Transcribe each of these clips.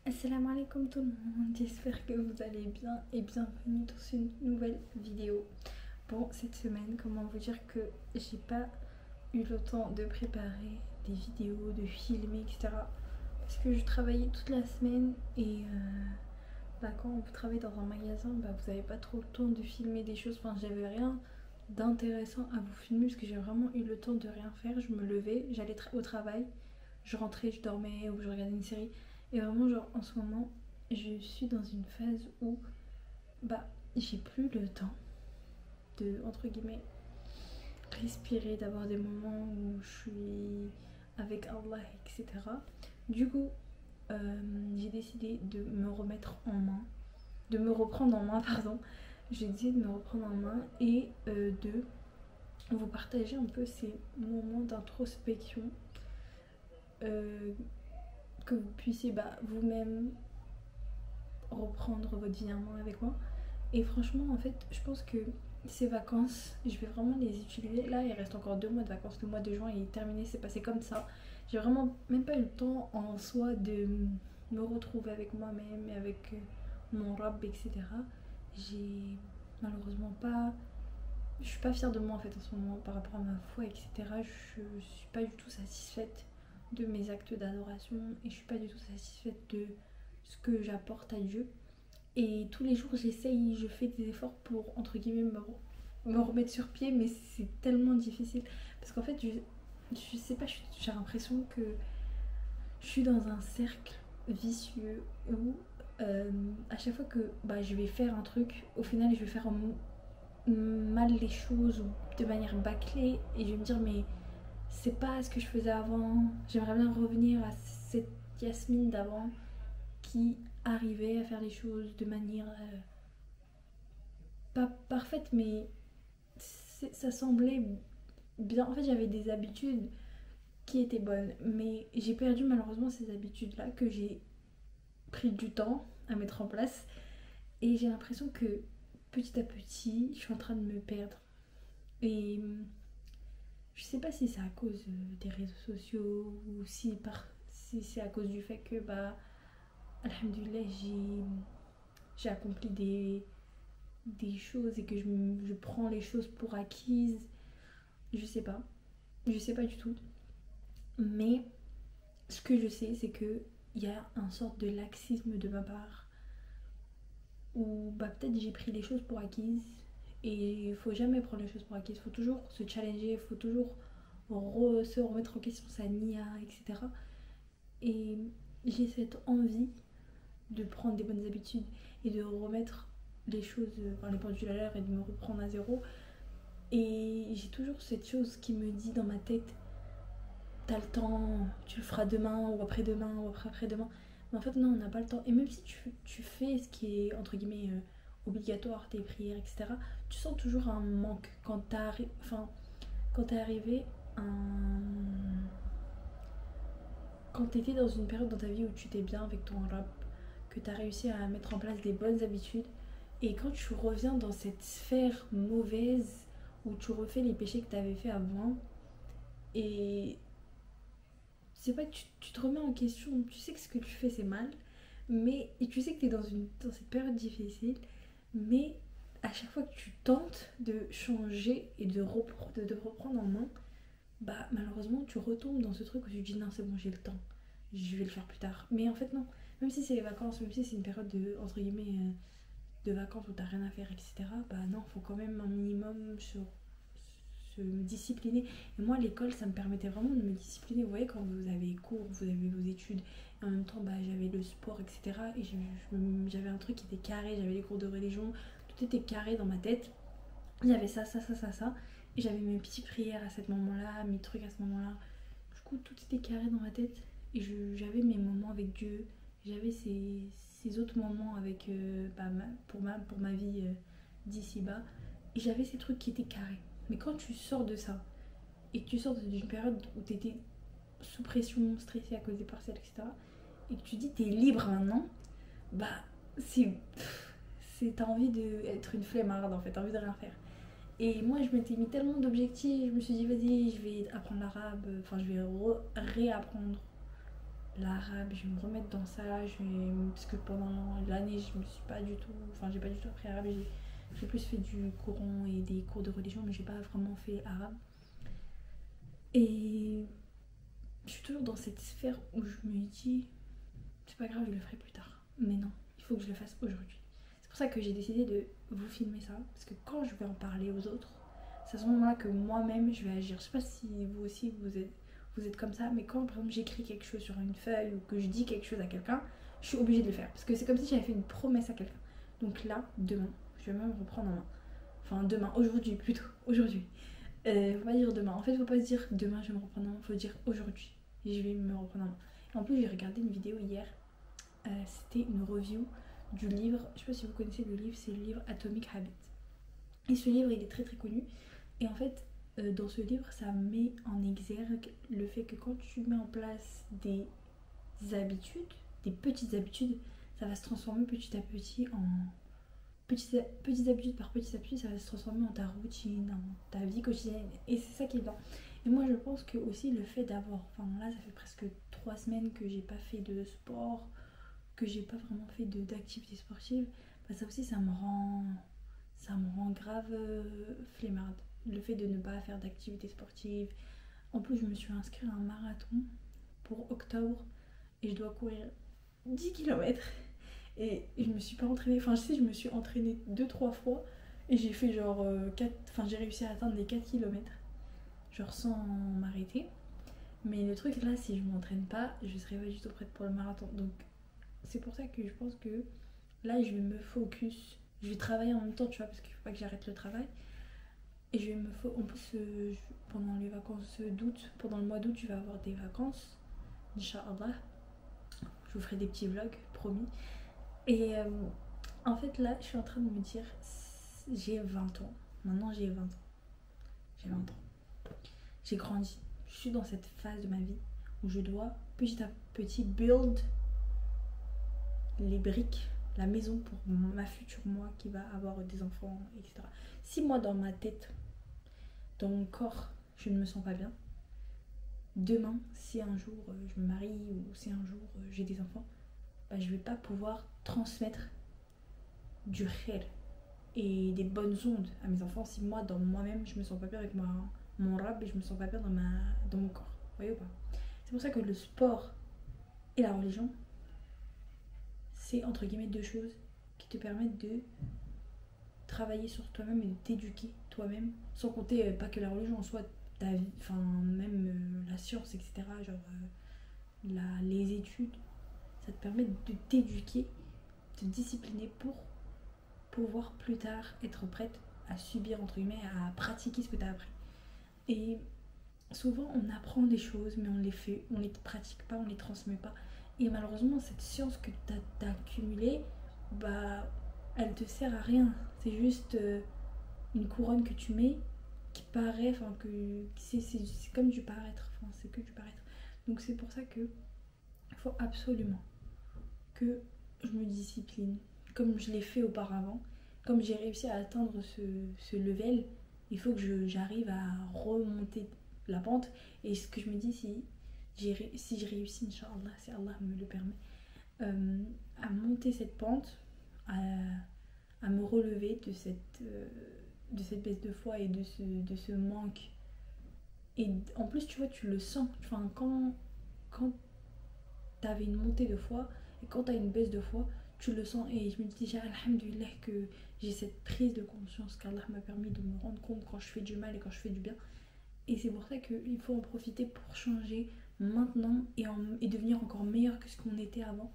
Assalamu alaikum tout le monde, j'espère que vous allez bien et bienvenue dans une nouvelle vidéo. Bon, cette semaine, comment vous dire que j'ai pas eu le temps de préparer des vidéos, de filmer, etc. Parce que je travaillais toute la semaine et quand vous travaillez dans un magasin, vous n'avez pas trop le temps de filmer des choses. Enfin, j'avais rien d'intéressant à vous filmer parce que j'ai vraiment eu le temps de rien faire. Je me levais, j'allais au travail, je rentrais, je dormais ou je regardais une série. Et vraiment, genre, en ce moment, je suis dans une phase où j'ai plus le temps de, entre guillemets, respirer, d'avoir des moments où je suis avec Allah, etc. Du coup, j'ai décidé de me remettre en main, de me reprendre en main, pardon. J'ai décidé de me reprendre en main et de vous partager un peu ces moments d'introspection, que vous puissiez vous-même reprendre votre vie en main avec moi. Et franchement, en fait, je pense que ces vacances, je vais vraiment les utiliser. Là, il reste encore 2 mois de vacances. Le mois de juin est terminé, c'est passé comme ça. J'ai vraiment même pas eu le temps en soi de me retrouver avec moi-même et avec mon rab, etc. J'ai malheureusement pas. Je suis pas fière de moi en fait en ce moment par rapport à ma foi, etc. Je suis pas du tout satisfaite de mes actes d'adoration et je suis pas du tout satisfaite de ce que j'apporte à Dieu. Et tous les jours, j'essaye, je fais des efforts pour, entre guillemets, me remettre sur pied, mais c'est tellement difficile. Parce qu'en fait, je sais pas, j'ai l'impression que je suis dans un cercle vicieux où à chaque fois que je vais faire un truc, au final, je vais faire mal les choses ou de manière bâclée et je vais me dire, mais c'est pas ce que je faisais avant. J'aimerais bien revenir à cette Yasmine d'avant qui arrivait à faire les choses de manière pas parfaite, mais ça semblait bien. En fait, j'avais des habitudes qui étaient bonnes, mais j'ai perdu malheureusement ces habitudes-là que j'ai pris du temps à mettre en place. Et j'ai l'impression que petit à petit, je suis en train de me perdre. Et je sais pas si c'est à cause des réseaux sociaux ou si c'est à cause du fait que, alhamdoulilah, j'ai accompli des choses et que je prends les choses pour acquises. Je sais pas. Je sais pas du tout. Mais ce que je sais, c'est que il y a un sorte de laxisme de ma part où peut-être j'ai pris les choses pour acquises et il faut jamais prendre les choses pour acquises. Il faut toujours se challenger, il faut toujours se remettre en question sa nia, etc. Et j'ai cette envie de prendre des bonnes habitudes et de remettre les choses, les pendules à l'heure et de me reprendre à zéro. Et j'ai toujours cette chose qui me dit dans ma tête, t'as le temps, tu le feras demain ou après-demain ou après-demain. Mais en fait, non, on n'a pas le temps. Et même si tu fais ce qui est, entre guillemets, obligatoire, tes prières, etc., tu sens toujours un manque quand quand t'es arrivé quand t'étais dans une période dans ta vie où tu t'es bien avec ton rap, que t'as réussi à mettre en place des bonnes habitudes, et quand tu reviens dans cette sphère mauvaise où tu refais les péchés que t'avais fait avant, et c'est pas que tu te remets en question, tu sais que ce que tu fais c'est mal, mais et tu sais que tu es dans cette période difficile, mais à chaque fois que tu tentes de changer et de te reprendre en main, malheureusement tu retombes dans ce truc où tu te dis non c'est bon j'ai le temps, je vais le faire plus tard. Mais en fait non, même si c'est les vacances, même si c'est une période de, entre guillemets, de vacances où t'as rien à faire, etc. Non, faut quand même un minimum se discipliner. Et moi, l'école, ça me permettait vraiment de me discipliner. Vous voyez, quand vous avez cours, vous avez vos études, et en même temps, j'avais le sport, etc. Et j'avais un truc qui était carré, j'avais les cours de religion, tout était carré dans ma tête. Il y avait ça, ça, ça, ça, ça. Et j'avais mes petites prières à ce moment-là, mes trucs à ce moment-là. Du coup, tout était carré dans ma tête. Et j'avais mes moments avec Dieu. J'avais ces autres moments avec, pour ma vie d'ici-bas. Et j'avais ces trucs qui étaient carrés. Mais quand tu sors de ça, et que tu sors d'une période où tu étais sous pression, stressé à cause des partiels, etc., et que tu dis t'es libre maintenant, bah c'est. T'as envie d'être une flemmarde en fait, t'as envie de rien faire. Et moi je m'étais mis tellement d'objectifs, je me suis dit vas-y, je vais apprendre l'arabe, enfin je vais réapprendre l'arabe, je vais me remettre dans ça, parce que pendant l'année, je me suis pas du tout, enfin j'ai pas du tout appris arabe, j'ai plus fait du Coran et des cours de religion, mais j'ai pas vraiment fait arabe. Et je suis toujours dans cette sphère où je me dis, c'est pas grave, je le ferai plus tard. Mais non, il faut que je le fasse aujourd'hui. C'est pour ça que j'ai décidé de vous filmer ça, parce que quand je vais en parler aux autres, c'est à ce moment-là que moi-même je vais agir. Je sais pas si vous aussi vous êtes comme ça, mais quand par exemple j'écris quelque chose sur une feuille ou que je dis quelque chose à quelqu'un, je suis obligée de le faire. Parce que c'est comme si j'avais fait une promesse à quelqu'un. Donc là, demain, je vais même reprendre en main. Enfin demain, aujourd'hui plutôt, aujourd'hui. Faut pas dire demain. En fait, faut pas se dire demain je vais me reprendre en main, faut dire aujourd'hui. Je vais me reprendre en main. Et en plus, j'ai regardé une vidéo hier. C'était une review du livre. Je sais pas si vous connaissez le livre, c'est le livre Atomic Habits. Et ce livre, il est très très connu. Et en fait, dans ce livre, ça met en exergue le fait que quand tu mets en place des habitudes, des petites habitudes, ça va se transformer petit à petit en petites habitudes par petites habitudes, ça va se transformer en ta routine, en ta vie quotidienne. Et c'est ça qui est bien. Et moi, je pense que aussi le fait d'avoir, enfin là, ça fait presque 3 semaines que j'ai pas fait de sport, que j'ai pas vraiment fait d'activité sportive, bah ça aussi, ça me rend grave flemmarde. Le fait de ne pas faire d'activité sportive. En plus, je me suis inscrite à un marathon pour octobre et je dois courir 10 km. Et je me suis pas entraînée, enfin je sais, je me suis entraînée 2 3 fois et j'ai fait genre 4, enfin j'ai réussi à atteindre les 4 km, genre sans m'arrêter. Mais le truc là, si je m'entraîne pas, je serai pas du tout prête pour le marathon. Donc c'est pour ça que je pense que là je vais me focus, je vais travailler en même temps, tu vois, parce qu'il faut pas que j'arrête le travail. Et je vais me focus, en plus pendant les vacances d'août, pendant le mois d'août, je vais avoir des vacances, Inch'Allah. Je vous ferai des petits vlogs, promis. Et en fait, là, je suis en train de me dire, j'ai 20 ans. Maintenant, j'ai 20 ans. J'ai 20 ans. J'ai grandi. Je suis dans cette phase de ma vie où je dois petit à petit build les briques, la maison pour ma future moi qui va avoir des enfants, etc. Si moi, dans ma tête, dans mon corps, je ne me sens pas bien, demain, si un jour je me marie ou si un jour j'ai des enfants, bah, je vais pas pouvoir transmettre du khair et des bonnes ondes à mes enfants si moi, dans moi-même, je me sens pas bien avec mon rab et je me sens pas bien dans mon corps. Vous voyez ou pas? C'est pour ça que le sport et la religion, c'est entre guillemets deux choses qui te permettent de travailler sur toi-même et de t'éduquer toi-même, sans compter pas que la religion en soi, ta vie, enfin même la science, etc. Genre les études, ça te permet de t'éduquer, de te discipliner pour pouvoir plus tard être prête à subir, entre guillemets, à pratiquer ce que tu as appris. Et souvent, on apprend des choses, mais on les fait, on les pratique pas, on les transmet pas. Et malheureusement, cette science que tu as accumulée, bah, elle te sert à rien. C'est juste une couronne que tu mets qui paraît, enfin, que c'est comme du paraître. Enfin, c'est que du paraître. Donc, c'est pour ça que il faut absolument que je me discipline, comme je l'ai fait auparavant. Comme j'ai réussi à atteindre ce level, il faut que j'arrive à remonter la pente. Et ce que je me dis, si je réussis, Inch'Allah, si Allah me le permet, à monter cette pente, à me relever de cette baisse de foi et de ce manque. Et en plus, tu vois, tu le sens. Enfin, quand tu avais une montée de foi et quand tu as une baisse de foi, tu le sens. Et je me dis déjà, alhamdoulilah, que j'ai cette prise de conscience qu'Allah m'a permis de me rendre compte quand je fais du mal et quand je fais du bien. Et c'est pour ça qu'il faut en profiter pour changer maintenant et devenir encore meilleur que ce qu'on était avant.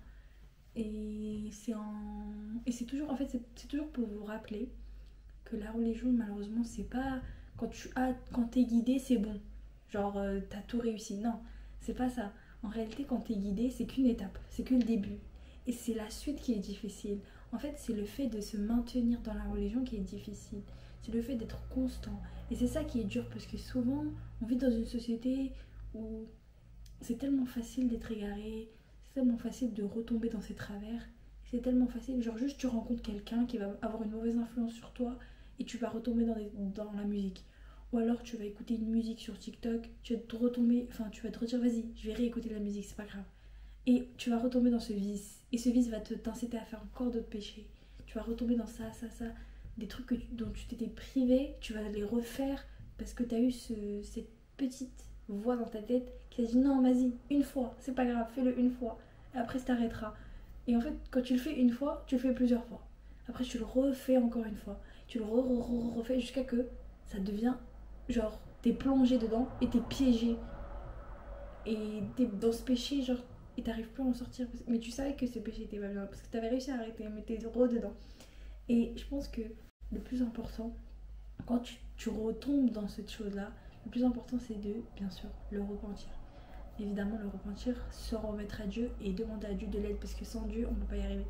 Et c'est toujours, en fait, c'est toujours pour vous rappeler que la religion, malheureusement, c'est pas quand t'es guidé, c'est bon. Genre, t'as tout réussi. Non, c'est pas ça. En réalité, quand t'es guidé, c'est qu'une étape, c'est que le début. Et c'est la suite qui est difficile. En fait, c'est le fait de se maintenir dans la religion qui est difficile. C'est le fait d'être constant. Et c'est ça qui est dur parce que souvent, on vit dans une société où c'est tellement facile d'être égaré, c'est tellement facile de retomber dans ses travers. C'est tellement facile, genre juste tu rencontres quelqu'un qui va avoir une mauvaise influence sur toi et tu vas retomber dans la musique. Ou alors tu vas écouter une musique sur TikTok, tu vas te retomber, enfin tu vas te redire vas-y, je vais réécouter la musique, c'est pas grave. Et tu vas retomber dans ce vice. Et ce vice va t'inciter à faire encore d'autres péchés. Tu vas retomber dans ça, ça, ça. Des trucs dont tu t'étais privé, tu vas les refaire parce que tu as eu cette petite voix dans ta tête qui a dit non, vas-y, une fois, c'est pas grave, fais-le une fois. Et après, ça t'arrêtera. Et en fait, quand tu le fais une fois, tu le fais plusieurs fois. Après, tu le refais encore une fois. Tu le refais jusqu'à que ça devient genre, t'es plongé dedans et t'es piégé. Et t'es dans ce péché, genre, et t'arrives plus à en sortir. Mais tu savais que ce péché était pas bien parce que t'avais réussi à arrêter, mais t'es dedans. Et je pense que le plus important, quand tu retombes dans cette chose-là, le plus important c'est de, bien sûr, le repentir. Évidemment, le repentir, se remettre à Dieu et demander à Dieu de l'aide parce que sans Dieu, on ne peut pas y arriver.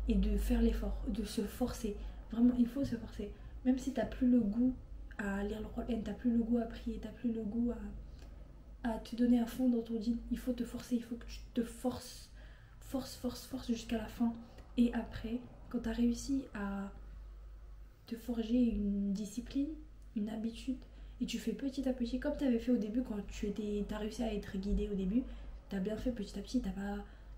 Et de faire l'effort, de se forcer. Vraiment, il faut se forcer. Même si t'as plus le goût à lire le Coran, t'as plus le goût à prier, t'as plus le goût à te donner à fond dans ton dîne, il faut te forcer, il faut que tu te forces, force jusqu'à la fin. Et après, quand t'as réussi à te forger une discipline, une habitude, et tu fais petit à petit, comme tu avais fait au début quand t'as réussi à être guidé au début, t'as bien fait petit à petit, t'as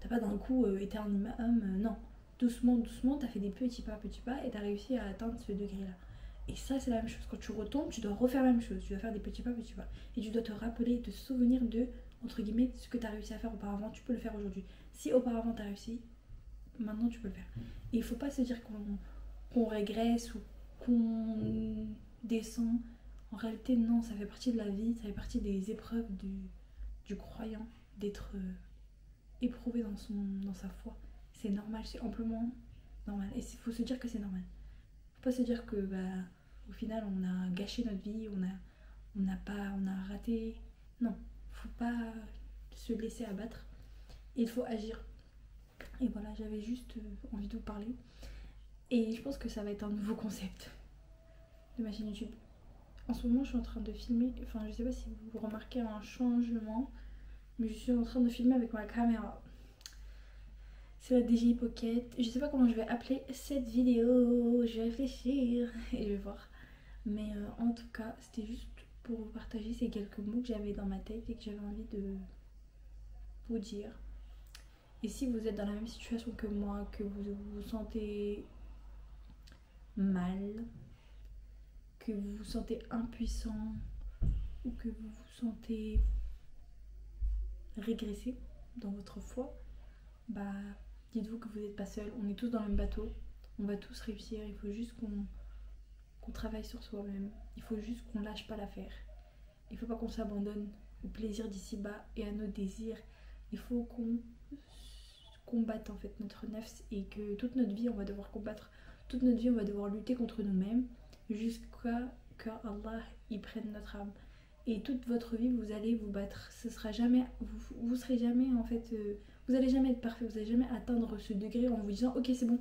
pas d'un coup été un imam, non. Doucement, doucement, t'as fait des petits pas, et t'as réussi à atteindre ce degré-là. Et ça, c'est la même chose. Quand tu retombes, tu dois refaire la même chose. Tu dois faire des petits pas. Et tu dois te rappeler, te souvenir de, entre guillemets, ce que tu as réussi à faire auparavant. Tu peux le faire aujourd'hui. Si auparavant tu as réussi, maintenant tu peux le faire. Et il faut pas se dire qu'on régresse ou qu'on descend. En réalité, non, ça fait partie de la vie, ça fait partie des épreuves du croyant, d'être éprouvé dans sa foi. C'est normal, c'est amplement normal. Et il faut se dire que c'est normal. Faut pas se dire que au final on a gâché notre vie, on a raté. Non, faut pas se laisser abattre. Il faut agir. Et voilà, j'avais juste envie de vous parler. Et je pense que ça va être un nouveau concept de ma chaîne YouTube. En ce moment, je suis en train de filmer. Enfin, je sais pas si vous remarquez un changement, mais je suis en train de filmer avec ma caméra. C'est la DJI Pocket. Je sais pas comment je vais appeler cette vidéo. Je vais réfléchir et je vais voir. Mais en tout cas, c'était juste pour vous partager ces quelques mots que j'avais dans ma tête et que j'avais envie de vous dire. Et si vous êtes dans la même situation que moi, que vous vous sentez mal, que vous vous sentez impuissant ou que vous vous sentez régressé dans votre foi, dites-vous que vous n'êtes pas seul. On est tous dans le même bateau. On va tous réussir. Il faut juste qu'on travaille sur soi-même. Il faut juste qu'on lâche pas l'affaire. Il faut pas qu'on s'abandonne au plaisir d'ici-bas et à nos désirs. Il faut qu'on combatte en fait notre nefs et que toute notre vie on va devoir combattre. Toute notre vie on va devoir lutter contre nous-mêmes jusqu'à que Allah y prenne notre âme. Et toute votre vie vous allez vous battre. Ce sera jamais, vous serez jamais en fait, vous allez jamais être parfait. Vous allez jamais atteindre ce degré en vous disant ok c'est bon,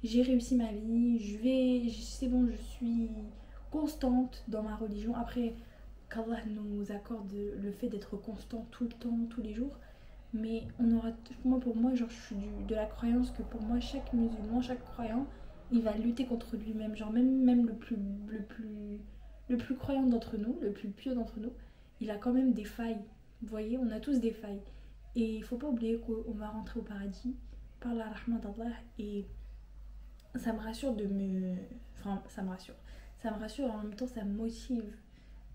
j'ai réussi ma vie, c'est bon, je suis constante dans ma religion. Après, qu'Allah nous accorde le fait d'être constant tout le temps, tous les jours. Mais on aura, pour moi, genre, je suis de la croyance que pour moi, chaque musulman, chaque croyant, il va lutter contre lui-même. Genre, même le plus croyant d'entre nous, le plus pieux d'entre nous, il a quand même des failles. Vous voyez, on a tous des failles. Et il faut pas oublier qu'on va rentrer au paradis par la rahma d'Allah. Et ça me rassure Enfin, ça me rassure. Ça me rassure et en même temps, ça me motive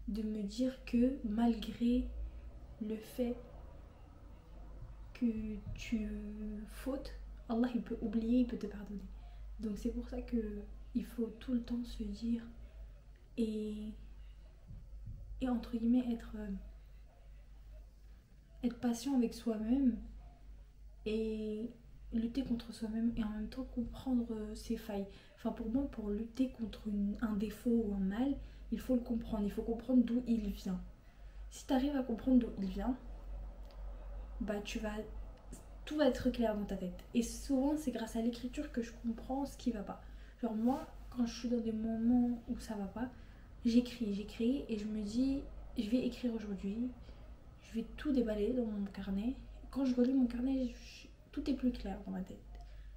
de me dire que malgré le fait que tu fautes, Allah il peut oublier, il peut te pardonner. Donc c'est pour ça que il faut tout le temps se dire et entre guillemets être patient avec soi-même et lutter contre soi-même et en même temps comprendre ses failles. Enfin pour moi, pour lutter contre un défaut ou un mal, il faut le comprendre, il faut comprendre d'où il vient. Si tu arrives à comprendre d'où il vient, tout va être clair dans ta tête. Et souvent, c'est grâce à l'écriture que je comprends ce qui va pas. Genre moi, quand je suis dans des moments où ça va pas, j'écris et je me dis, je vais écrire aujourd'hui, je vais tout déballer dans mon carnet. Quand je relis mon carnet, tout est plus clair dans ma tête.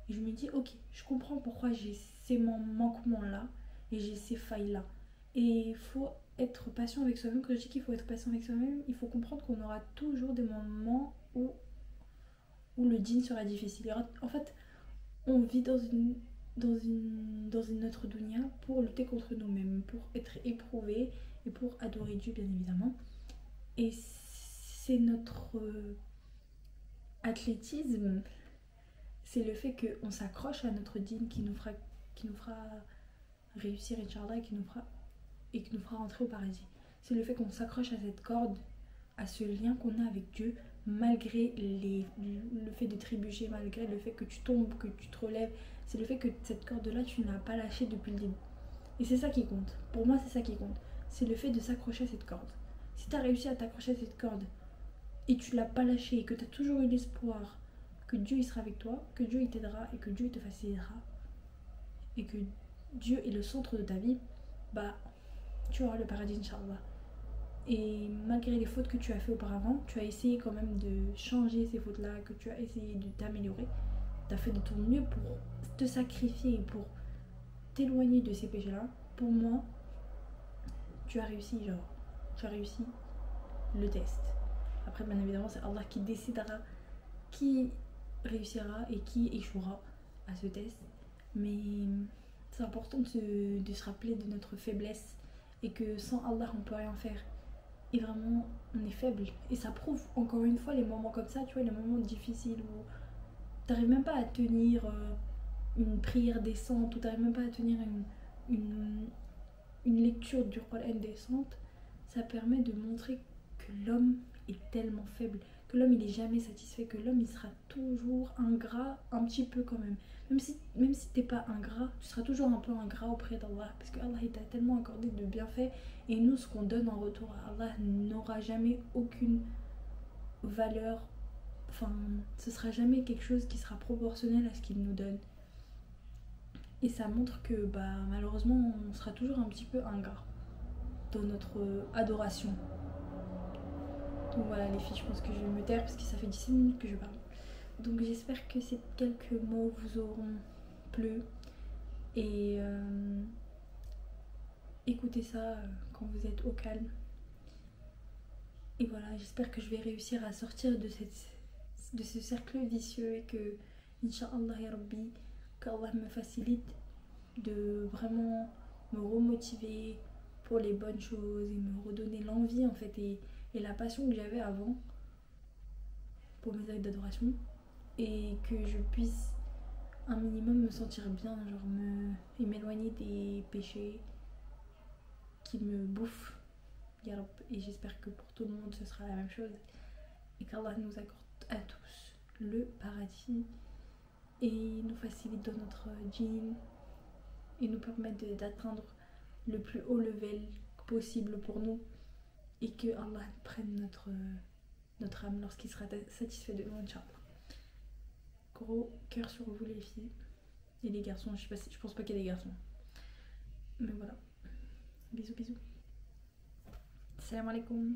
Et je me dis, ok, je comprends pourquoi j'ai ces manquements-là et j'ai ces failles-là. Et il faut être patient avec soi-même. Quand je dis qu'il faut être patient avec soi-même, il faut comprendre qu'on aura toujours des moments où où le djinn sera difficile. En fait, on vit dans une autre dunya pour lutter contre nous-mêmes, pour être éprouvés et pour adorer Dieu, bien évidemment. Et c'est notre athlétisme, c'est le fait qu'on s'accroche à notre dîne qui nous fera réussir, Inch'Allah, et qui nous fera rentrer au paradis. C'est le fait qu'on s'accroche à cette corde, à ce lien qu'on a avec Dieu, malgré le fait de trébucher, malgré le fait que tu tombes, que tu te relèves. C'est le fait que cette corde-là, tu ne l'as pas lâchée depuis le début. Et c'est ça qui compte. Pour moi, c'est ça qui compte. C'est le fait de s'accrocher à cette corde. Si tu as réussi à t'accrocher à cette corde et tu ne l'as pas lâchée et que tu as toujours eu l'espoir que Dieu il sera avec toi, que Dieu il t'aidera et que Dieu il te facilitera et que Dieu est le centre de ta vie, bah tu auras le paradis, Inch'Allah. Et malgré les fautes que tu as fait auparavant, tu as essayé quand même de changer ces fautes-là, que tu as essayé de t'améliorer. Tu as fait de ton mieux pour te sacrifier et pour t'éloigner de ces péchés-là. Pour moi, tu as réussi, tu as réussi le test. Après, bien évidemment, c'est Allah qui décidera qui réussira et qui échouera à ce test. Mais c'est important de se rappeler de notre faiblesse et que sans Allah, on ne peut rien faire. Et vraiment, on est faible. Et ça prouve, encore une fois, les moments comme ça, tu vois, les moments difficiles où t'arrives même pas à tenir une prière décente, ou t'arrives même pas à tenir une lecture du Coran décente. Ça permet de montrer que l'homme est tellement faible, que l'homme il est jamais satisfait, que l'homme il sera toujours ingrat, un petit peu quand même. Même si t'es pas ingrat, tu seras toujours un peu ingrat auprès d'Allah, parce que Allah il t'a tellement accordé de bienfaits, et nous ce qu'on donne en retour à Allah n'aura jamais aucune valeur, enfin ce sera jamais quelque chose qui sera proportionnel à ce qu'il nous donne. Et ça montre que bah malheureusement on sera toujours un petit peu ingrat dans notre adoration. Donc voilà les filles, je pense que je vais me taire parce que ça fait 17 minutes que je parle. Donc j'espère que ces quelques mots vous auront plu. Et écoutez ça quand vous êtes au calme. Et voilà, j'espère que je vais réussir à sortir de ce cercle vicieux et que, Inch'Allah ya Rabbi, qu'Allah me facilite de vraiment me remotiver pour les bonnes choses et me redonner l'envie en fait et la passion que j'avais avant pour mes actes d'adoration, et que je puisse un minimum me sentir bien, et m'éloigner des péchés qui me bouffent. Et j'espère que pour tout le monde ce sera la même chose et qu'Allah nous accorde à tous le paradis et nous facilite dans notre djinn et nous permette d'atteindre le plus haut level possible pour nous, et que Allah prenne notre âme lorsqu'il sera satisfait de nous, Inch'Allah. Gros cœur sur vous les filles et les garçons, je pense pas qu'il y ait des garçons, mais voilà, bisous bisous, salam alaikum.